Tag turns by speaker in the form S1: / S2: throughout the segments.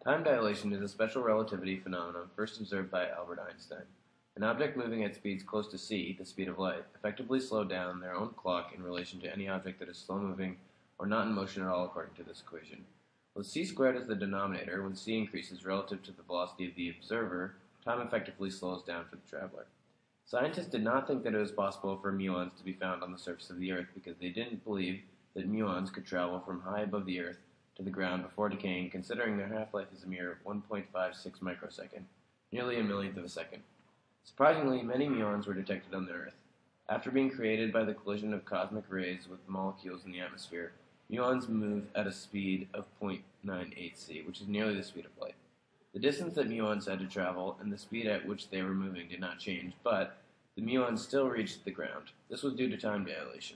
S1: Time dilation is a special relativity phenomenon first observed by Albert Einstein. An object moving at speeds close to c, the speed of light, effectively slow down their own clock in relation to any object that is slow-moving or not in motion at all according to this equation. With c squared as the denominator, when c increases relative to the velocity of the observer, time effectively slows down for the traveler. Scientists did not think that it was possible for muons to be found on the surface of the Earth because they didn't believe that muons could travel from high above the Earth to the ground before decaying, considering their half-life is a mere 1.56 microsecond, nearly a millionth of a second. Surprisingly, many muons were detected on the Earth. After being created by the collision of cosmic rays with molecules in the atmosphere, muons move at a speed of 0.98 c, which is nearly the speed of light. The distance that muons had to travel and the speed at which they were moving did not change, but the muons still reached the ground. This was due to time dilation.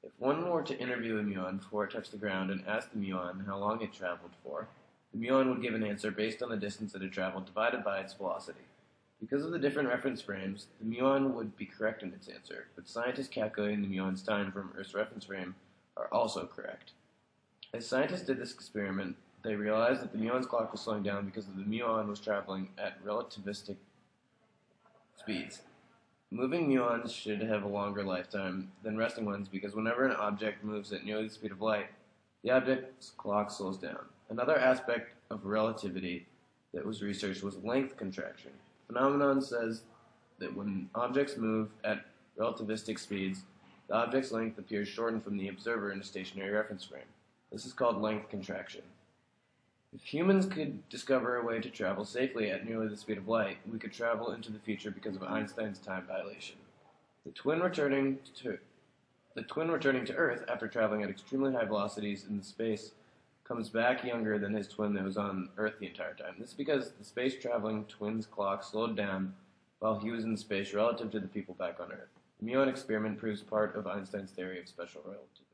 S1: If one were to interview a muon before it touched the ground and ask the muon how long it traveled for, the muon would give an answer based on the distance that it traveled divided by its velocity. Because of the different reference frames, the muon would be correct in its answer, but scientists calculating the muon's time from Earth's reference frame are also correct. As scientists did this experiment, they realized that the muon's clock was slowing down because the muon was traveling at relativistic speeds. Moving muons should have a longer lifetime than resting ones because whenever an object moves at nearly the speed of light, the object's clock slows down. Another aspect of relativity that was researched was length contraction. The phenomenon says that when objects move at relativistic speeds, the object's length appears shortened from the observer in a stationary reference frame. This is called length contraction. If humans could discover a way to travel safely at nearly the speed of light, we could travel into the future because of Einstein's time dilation. The twin returning to Earth after traveling at extremely high velocities in space comes back younger than his twin that was on Earth the entire time. This is because the space-traveling twin's clock slowed down while he was in space relative to the people back on Earth. The Muon experiment proves part of Einstein's theory of special relativity.